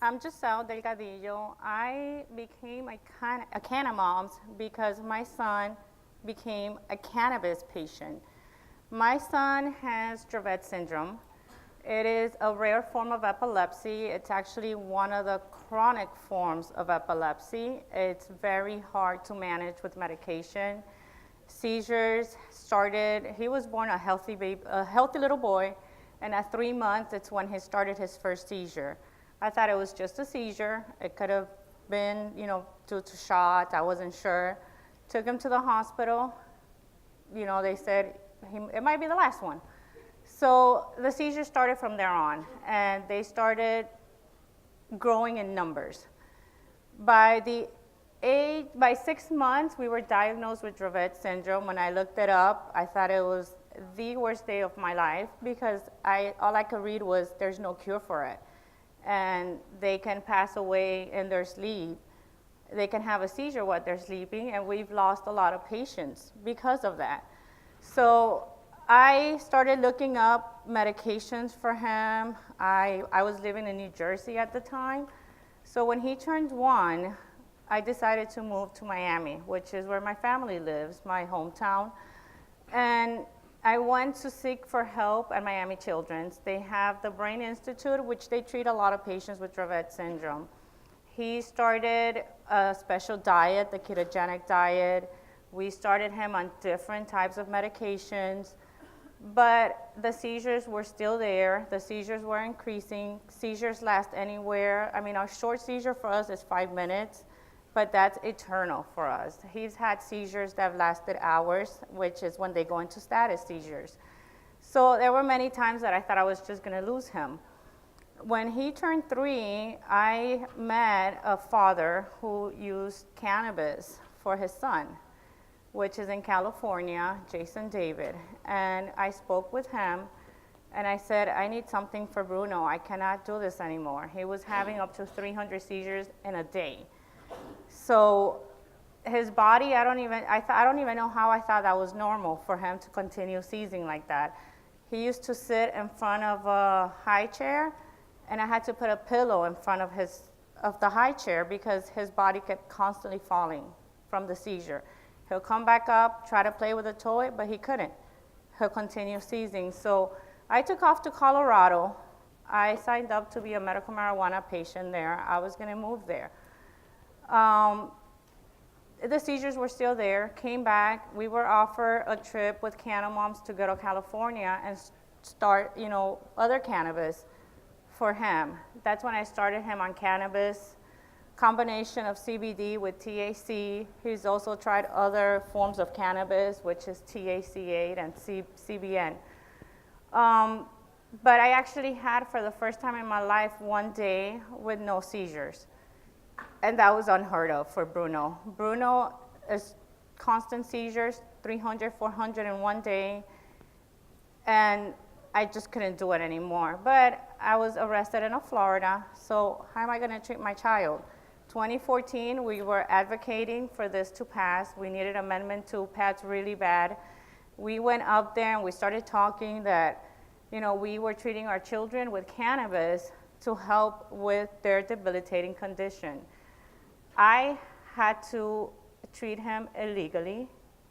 I'm Jacel Delgadillo. I became a Cannamoms because my son became a cannabis patient. My son has Dravet Syndrome. It is a rare form of epilepsy. It's actually one of the chronic forms of epilepsy. It's very hard to manage with medication. Seizures started, he was born a healthy baby, a healthy little boy, and at 3 months, it's when he started his first seizure. I thought it was just a seizure. It could have been, due to shots. I wasn't sure. Took him to the hospital. They said it might be the last one. So the seizures started from there on, and they started growing in numbers. By 6 months, we were diagnosed with Dravet syndrome. When I looked it up, I thought it was the worst day of my life because all I could read was there's no cure for it. And they can pass away in their sleep. They can have a seizure while they're sleeping, and we've lost a lot of patients because of that. So I started looking up medications for him. I was living in New Jersey at the time. So when he turned 1, I decided to move to Miami, which is where my family lives, my hometown. And I went to seek for help at Miami Children's. They have the Brain Institute, which they treat a lot of patients with Dravet syndrome. He started a special diet, the ketogenic diet. We started him on different types of medications, but the seizures were still there. The seizures were increasing. Seizures last anywhere. A short seizure for us is 5 minutes, but that's eternal for us. He's had seizures that have lasted hours, which is when they go into status seizures. So there were many times that I thought I was just going to lose him. When he turned 3, I met a father who used cannabis for his son, which is in California, Jason David. And I spoke with him, and I said, I need something for Bruno. I cannot do this anymore. He was having up to 300 seizures in a day. So his body, I don't even know how I thought that was normal for him to continue seizing like that. He used to sit in front of a high chair, and I had to put a pillow in front of the high chair because his body kept constantly falling from the seizure. He'll come back up, try to play with a toy, but he couldn't. He'll continue seizing. So I took off to Colorado. I signed up to be a medical marijuana patient there. I was going to move there. The seizures were still there, came back. We were offered a trip with Cannamoms to go to California and start, other cannabis for him. That's when I started him on cannabis, combination of CBD with THC. He's also tried other forms of cannabis, which is THC-8 and CBN. But I actually had, for the first time in my life, 1 day with no seizures. And that was unheard of for Bruno. Bruno is constant seizures, 300, 400 in 1 day. And I just couldn't do it anymore. But I was arrested in Florida, so how am I going to treat my child? 2014, we were advocating for this to pass. We needed Amendment 2 passed really bad. We went up there and we started talking that, we were treating our children with cannabis to help with their debilitating condition. I had to treat him illegally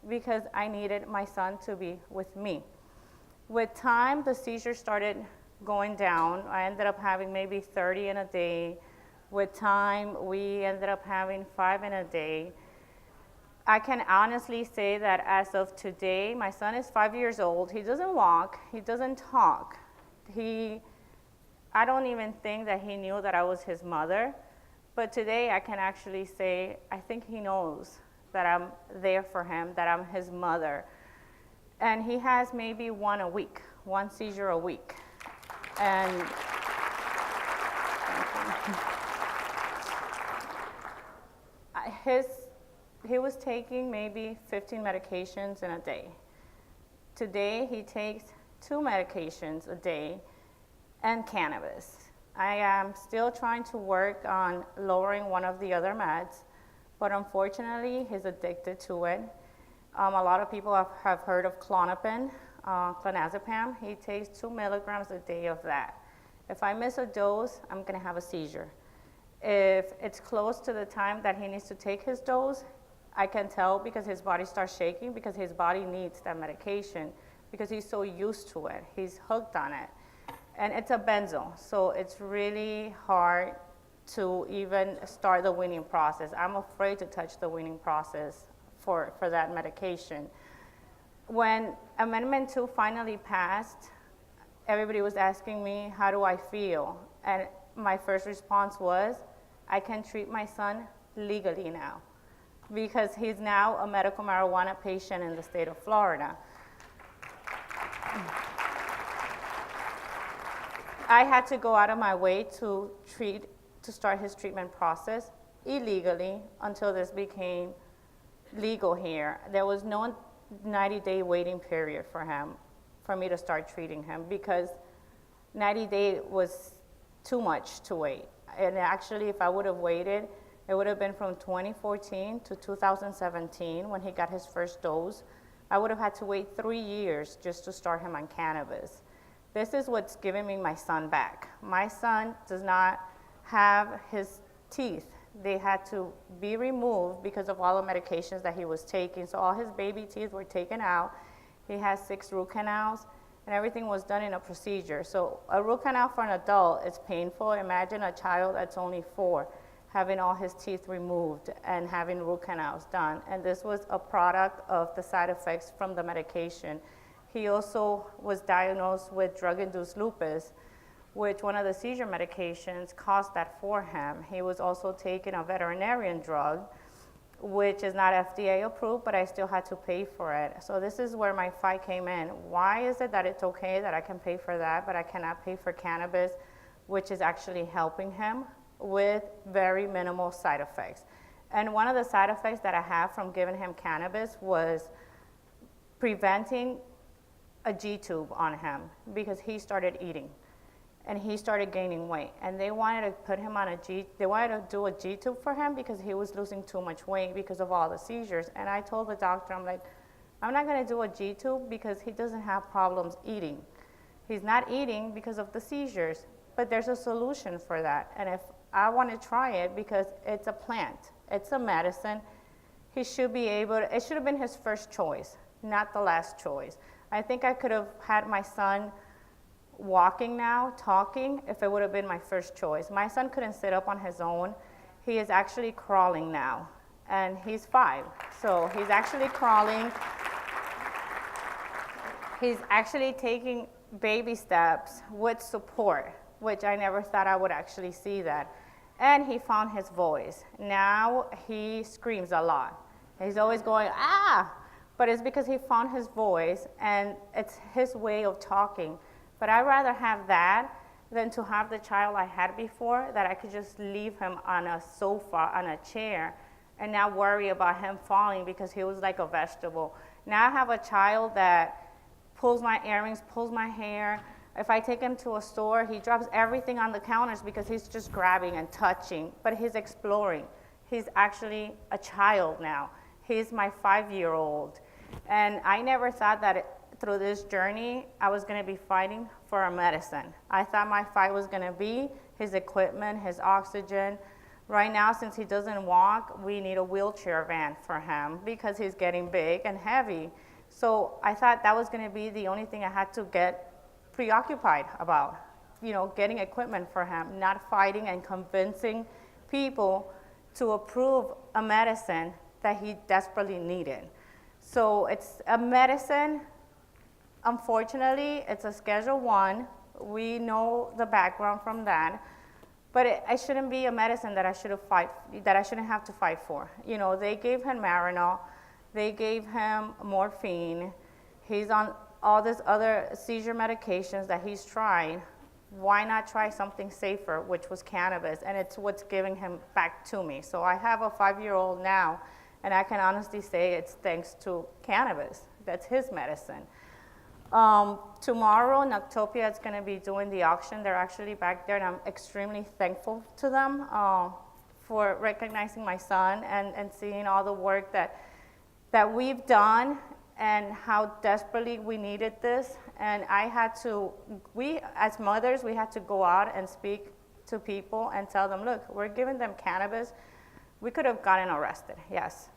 because I needed my son to be with me. With time, the seizures started going down. I ended up having maybe 30 in a day. With time, we ended up having 5 in a day. I can honestly say that as of today, my son is 5 years old. He doesn't walk. He doesn't talk. I don't even think that he knew that I was his mother. But today, I can actually say, I think he knows that I'm there for him, that I'm his mother. And he has maybe one seizure a week. And he was taking maybe 15 medications in a day. Today, he takes 2 medications a day and cannabis. I am still trying to work on lowering one of the other meds, but unfortunately, he's addicted to it. A lot of people have heard of clonazepam. He takes 2 milligrams a day of that. If I miss a dose, I'm going to have a seizure. If it's close to the time that he needs to take his dose, I can tell because his body starts shaking because his body needs that medication because he's so used to it. He's hooked on it. And it's a benzo, so it's really hard to even start the weaning process. I'm afraid to touch the weaning process for that medication. When Amendment 2 finally passed, everybody was asking me, how do I feel? And my first response was, I can treat my son legally now because he's now a medical marijuana patient in the state of Florida. I had to go out of my way to start his treatment process illegally until this became legal here. There was no 90-day waiting period for me to start treating him because 90 days was too much to wait. And actually, if I would have waited, it would have been from 2014 to 2017 when he got his first dose. I would have had to wait 3 years just to start him on cannabis. This is what's giving me my son back. My son does not have his teeth. They had to be removed because of all the medications that he was taking. So all his baby teeth were taken out. He has 6 root canals, and everything was done in a procedure. So a root canal for an adult is painful. Imagine a child that's only 4 having all his teeth removed and having root canals done. And this was a product of the side effects from the medication. He also was diagnosed with drug-induced lupus, which one of the seizure medications caused that for him. He was also taking a veterinarian drug, which is not FDA approved, but I still had to pay for it. So this is where my fight came in. Why is it that it's okay that I can pay for that, but I cannot pay for cannabis, which is actually helping him with very minimal side effects? And one of the side effects that I have from giving him cannabis was preventing a G-tube on him because he started eating and he started gaining weight, and they wanted to put him on they wanted to do a G-tube for him because he was losing too much weight because of all the seizures. And I told the doctor, I'm like, I'm not going to do a G-tube because he doesn't have problems eating. He's not eating because of the seizures, but there's a solution for that. And if I want to try it because it's a plant, it's a medicine, he should be able to, it should have been his first choice, not the last choice. I think I could have had my son walking now, talking, if it would have been my first choice. My son couldn't sit up on his own. He is actually crawling now, and he's 5. So he's actually crawling. He's actually taking baby steps with support, which I never thought I would actually see that. And he found his voice. Now he screams a lot. He's always going, ah! But it's because he found his voice, and it's his way of talking. But I'd rather have that than to have the child I had before, that I could just leave him on a sofa, on a chair, and not worry about him falling because he was like a vegetable. Now I have a child that pulls my earrings, pulls my hair. If I take him to a store, he drops everything on the counters because he's just grabbing and touching, but he's exploring. He's actually a child now. He's my 5-year-old. And I never thought that through this journey, I was going to be fighting for a medicine. I thought my fight was going to be his equipment, his oxygen. Right now, since he doesn't walk, we need a wheelchair van for him because he's getting big and heavy. So I thought that was going to be the only thing I had to get preoccupied about, getting equipment for him, not fighting and convincing people to approve a medicine that he desperately needed. So it's a medicine. Unfortunately, it's a Schedule 1. We know the background from that, but it shouldn't be a medicine that I shouldn't have to fight for. They gave him Marinol, they gave him morphine. He's on all these other seizure medications that he's trying. Why not try something safer, which was cannabis? And it's what's giving him back to me. So I have a 5-year-old now, and I can honestly say it's thanks to cannabis. That's his medicine. Tomorrow, Noctopia is going to be doing the auction. They're actually back there, and I'm extremely thankful to them for recognizing my son and seeing all the work that we've done and how desperately we needed this. And we, as mothers, we had to go out and speak to people and tell them, look, we're giving them cannabis. We could have gotten arrested, yes.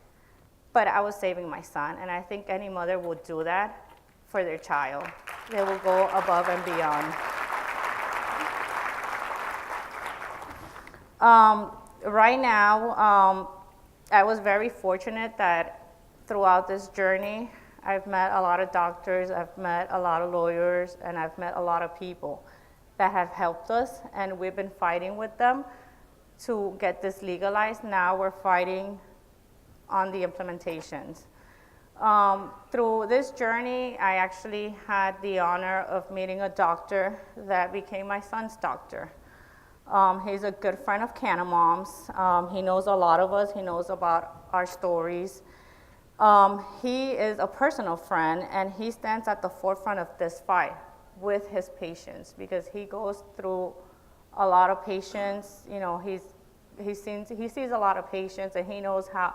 But I was saving my son, and I think any mother would do that for their child. They will go above and beyond. Right now, I was very fortunate that throughout this journey, I've met a lot of doctors, I've met a lot of lawyers, and I've met a lot of people that have helped us, and we've been fighting with them to get this legalized. Now we're fighting on the implementations. Through this journey, I actually had the honor of meeting a doctor that became my son's doctor. He's a good friend of Cannamoms. He knows a lot of us. He knows about our stories. He is a personal friend, and he stands at the forefront of this fight with his patients because he goes through a lot of patients. You know, he sees a lot of patients, and he knows how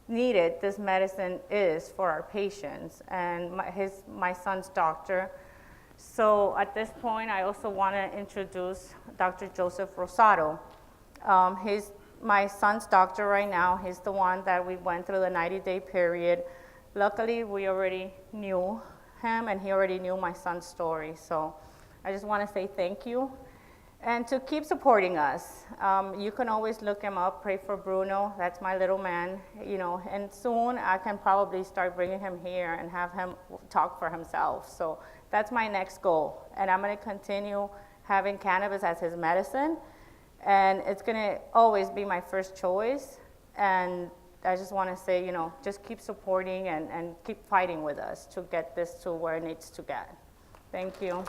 needed this medicine is for our patients, and my son's doctor. So at this point, I also want to introduce Dr. Joseph Rosado. He's my son's doctor right now. He's the one that we went through the 90-day period. Luckily, we already knew him, and he already knew my son's story. So I just want to say thank you. And to keep supporting us. You can always look him up, pray for Bruno, that's my little man, you know, and soon I can probably start bringing him here and have him talk for himself. So that's my next goal. And I'm gonna continue having cannabis as his medicine, and it's gonna always be my first choice. And I just wanna say, you know, just keep supporting and keep fighting with us to get this to where it needs to get. Thank you.